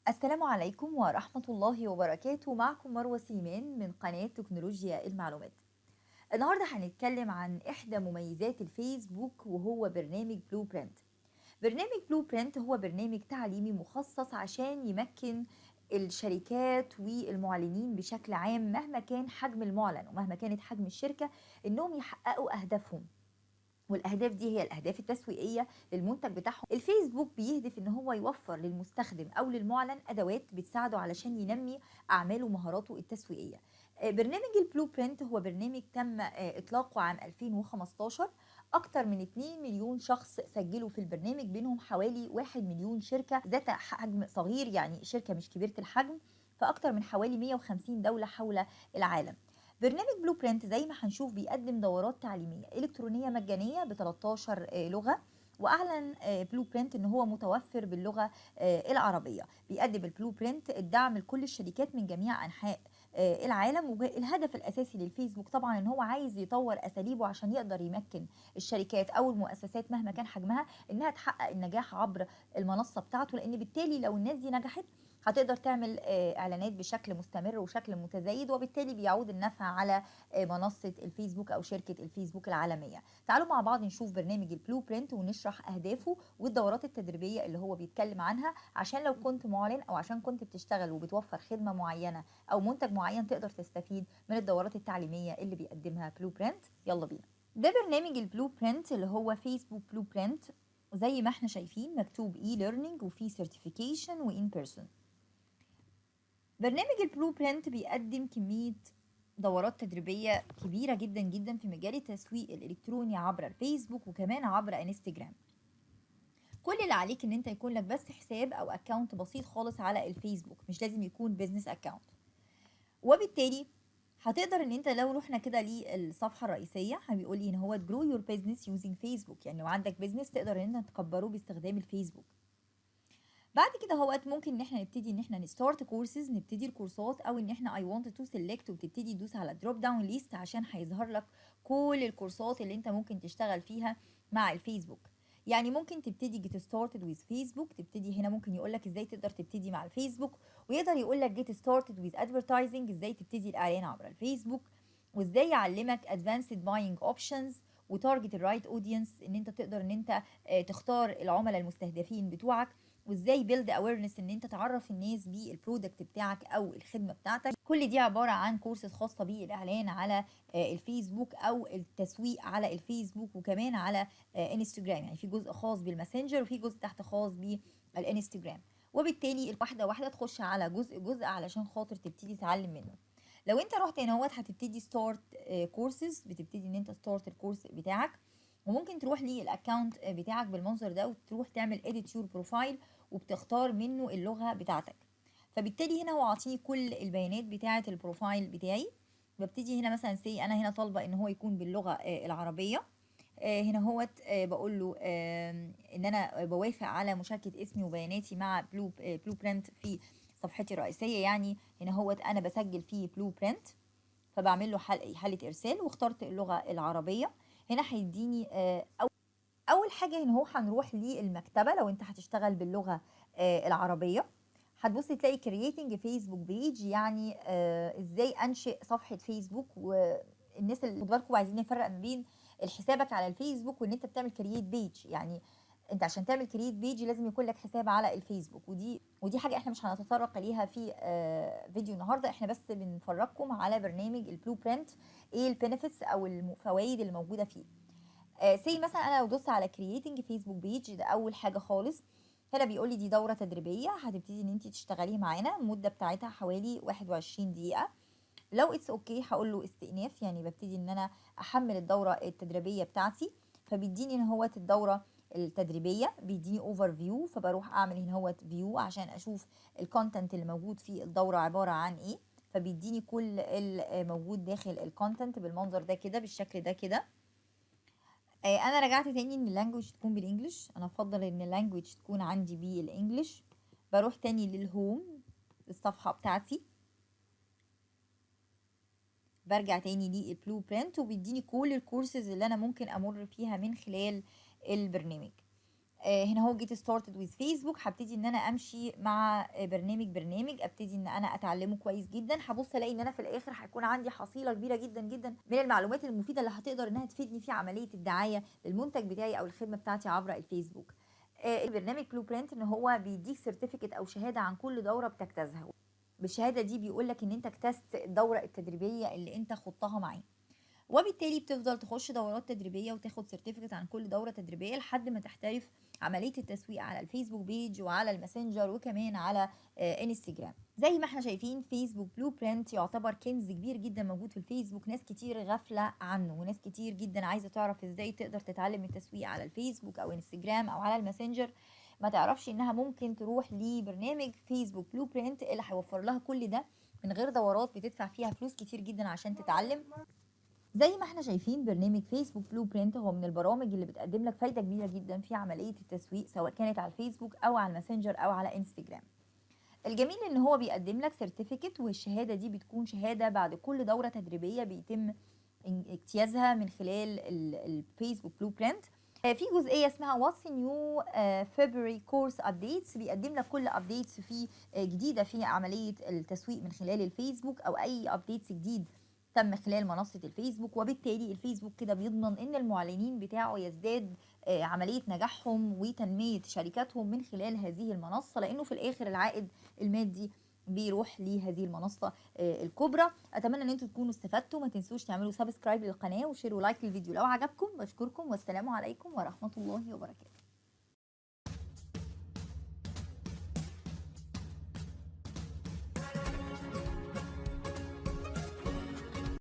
السلام عليكم ورحمة الله وبركاته. معكم مروة سليمان من قناة تكنولوجيا المعلومات. النهاردة هنتكلم عن إحدى مميزات الفيسبوك وهو برنامج بلو برنت. برنامج بلو برنت هو برنامج تعليمي مخصص عشان يمكن الشركات والمعلنين بشكل عام مهما كان حجم المعلن ومهما كانت حجم الشركة إنهم يحققوا أهدافهم، والاهداف دي هي الاهداف التسويقيه للمنتج بتاعهم. الفيسبوك بيهدف ان هو يوفر للمستخدم او للمعلن ادوات بتساعده علشان ينمي اعماله ومهاراته التسويقيه. برنامج البلو برنت هو برنامج تم اطلاقه عام 2015. اكتر من 2 مليون شخص سجلوا في البرنامج، بينهم حوالي 1 مليون شركه ذات حجم صغير، يعني شركه مش كبيره الحجم، في اكتر من حوالي 150 دوله حول العالم. برنامج بلو برنت زي ما هنشوف بيقدم دورات تعليمية إلكترونية مجانية ب 13 لغة. واعلن بلو برنت ان هو متوفر باللغه العربيه. بيقدم البلو برنت الدعم لكل الشركات من جميع انحاء العالم. والهدف الاساسي للفيسبوك طبعا ان هو عايز يطور اساليبه عشان يقدر يمكن الشركات او المؤسسات مهما كان حجمها انها تحقق النجاح عبر المنصه بتاعته، لان بالتالي لو الناس دي نجحت هتقدر تعمل اعلانات بشكل مستمر وشكل متزايد، وبالتالي بيعود النفع على منصه الفيسبوك او شركه الفيسبوك العالميه. تعالوا مع بعض نشوف برنامج البلو برنت ونشرح اهدافه والدورات التدريبيه اللي هو بيتكلم عنها، عشان لو كنت معلن او عشان كنت بتشتغل وبتوفر خدمه معينه او منتج معين تقدر تستفيد من الدورات التعليميه اللي بيقدمها بلو برنت. يلا بينا. ده برنامج البلو برنت اللي هو فيسبوك بلو برنت. زي ما احنا شايفين مكتوب اي ليرنينج وفي سيرتيفيكيشن وان بيرسون. برنامج البلو برنت بيقدم كمية دورات تدريبية كبيرة جدا جدا في مجال التسويق الإلكتروني عبر الفيسبوك وكمان عبر انستجرام. كل اللي عليك ان انت يكون لك بس حساب او اكونت بسيط خالص على الفيسبوك، مش لازم يكون بيزنس اكونت. وبالتالي هتقدر ان انت لو رحنا كده للصفحه الرئيسيه بيقول لي ان هو grow your business using فيسبوك، يعني لو عندك بيزنس تقدر ان انت تكبره باستخدام الفيسبوك. بعد كده هوقت ممكن ان احنا نبتدي ان احنا نستارت كورسز، نبتدي الكورسات، او ان احنا اي ونت تو سيلكت وتبتدي تدوس على دروب داون ليست عشان هيظهر لك كل الكورسات اللي انت ممكن تشتغل فيها مع الفيسبوك. يعني ممكن تبتدي جيت ستارتد ويز فيسبوك، تبتدي هنا ممكن يقول لك ازاي تقدر تبتدي مع الفيسبوك، ويقدر يقول لك جيت ستارتد ويز ادفرتايزنج، ازاي تبتدي الاعلان عبر الفيسبوك، وازاي يعلمك ادفانسد باينج اوبشنز وتارجت الرايت اودينس، ان انت تقدر ان انت تختار العملاء المستهدفين بتوعك، وازاي بيلد اويرنس ان انت تعرف الناس بالبرودكت بتاعك او الخدمه بتاعتك. كل دي عباره عن كورسز خاصه بالاعلان على الفيسبوك او التسويق على الفيسبوك وكمان على انستجرام. يعني في جزء خاص بالماسنجر وفي جزء تحت خاص بالانستجرام. وبالتالي واحده واحده تخش على جزء جزء علشان خاطر تبتدي تتعلم منه. لو انت رحت هنا هتبتدي ستارت كورسز، بتبتدي ان انت ستارت الكورس بتاعك، وممكن تروح للاكونت بتاعك بالمنظر ده وتروح تعمل edit your بروفايل وبتختار منه اللغه بتاعتك. فبالتالي هنا هو عاطيني كل البيانات بتاعه البروفايل بتاعي. ببتدي هنا مثلا سي انا هنا طالبه ان هو يكون باللغه العربيه. هنا بقول له ان انا بوافق على مشاركه اسمي وبياناتي مع بلو برنت في صفحتي الرئيسيه. يعني هنا انا بسجل في بلو برنت، فبعمل له حاله ارسال واخترت اللغه العربيه. هنا هيديني اول حاجه هنا هنروح للمكتبه. لو انت هتشتغل باللغه العربيه هتبص تلاقي كرييتنج فيسبوك بيج، يعني ازاي انشئ صفحه فيسبوك. والناس اللي خد بالكم عايزين نفرق ما بين الحسابك على الفيسبوك وان انت بتعمل كرييت بيج. يعني انت عشان تعمل كرييت بيج لازم يكون لك حساب على الفيسبوك، ودي حاجه احنا مش هنتطرق ليها في فيديو النهارده. احنا بس بنفرجكم على برنامج البلو برنت، ايه البينيفيتس او الفوائد اللي موجوده فيه. سي مثلا انا لو دوست على كرييتنج فيسبوك بيج، ده اول حاجه خالص. هنا بيقول لي دي دوره تدريبيه هتبتدي ان انت تشتغلي معانا، المده بتاعتها حوالي 21 دقيقه. لو اتس اوكي هقول له استئناف، يعني ببتدي ان انا احمل الدوره التدريبيه بتاعتي. فبيديني ان الدوره التدريبيه بيديني اوفر فيو، فبروح اعمل هنا فيو عشان اشوف الكونتنت اللي موجود في الدوره عباره عن ايه. فبيديني كل الموجود داخل الكونتنت بالمنظر ده كده، بالشكل ده كده. انا رجعت تاني ان اللانجوج تكون بالانجلش، انا افضل ان اللانجوج تكون عندي بالانجلش. بروح تاني للهوم، الصفحه بتاعتي، برجع تاني للبلو برنت وبيديني كل الكورسز اللي انا ممكن امر فيها من خلال البرنامج. هنا هو جيت ستارتد ويز فيسبوك، هبتدي ان انا امشي مع برنامج، ابتدي ان انا اتعلمه كويس جدا، هبص الاقي ان انا في الاخر هيكون عندي حصيله كبيره جدا جدا من المعلومات المفيده اللي هتقدر انها تفيدني في عمليه الدعايه للمنتج بتاعي او الخدمه بتاعتي عبر الفيسبوك. البرنامج بلو برنت ان هو بيديك سيرتيفيكت او شهاده عن كل دوره بتجتازها. بالشهاده دي بيقول لك ان انت اجتزت الدوره التدريبيه اللي انت خضتها معاه، وبالتالي بتفضل تخش دورات تدريبيه وتاخد سيرتيفيكت عن كل دوره تدريبيه لحد ما تحترف عمليه التسويق على الفيسبوك بيج وعلى الماسنجر وكمان على انستجرام. زي ما احنا شايفين فيسبوك بلو برنت يعتبر كنز كبير جدا موجود في الفيسبوك، ناس كتير غافله عنه وناس كتير جدا عايزه تعرف ازاي تقدر تتعلم التسويق على الفيسبوك او انستجرام او على الماسنجر، ما تعرفش انها ممكن تروح لبرنامج فيسبوك بلو برنت اللي هيوفر لها كل ده من غير دورات بتدفع فيها فلوس كتير جدا عشان تتعلم. زي ما احنا شايفين برنامج فيسبوك بلو برنت هو من البرامج اللي بتقدم لك فايده كبيره جدا في عمليه التسويق، سواء كانت على الفيسبوك او على الماسنجر او على انستجرام. الجميل ان هو بيقدم لك سيرتيفيكت، والشهاده دي بتكون شهاده بعد كل دوره تدريبيه بيتم اجتيازها من خلال الفيسبوك بلو برنت. في جزئيه اسمها واتس نيو فيبري كورس ابديتس، بيقدم لك كل ابديتس في جديده في عمليه التسويق من خلال الفيسبوك او اي ابديتس جديد تم خلال منصه الفيسبوك، وبالتالي الفيسبوك كده بيضمن ان المعلنين بتاعه يزداد عمليه نجاحهم وتنميه شركاتهم من خلال هذه المنصه، لانه في الاخر العائد المادي بيروح لهذه المنصه الكبرى. اتمنى ان انتم تكونوا استفدتوا، ما تنسوش تعملوا سبسكرايب للقناه وشير ولايك للفيديو لو عجبكم. بشكركم والسلام عليكم ورحمه الله وبركاته.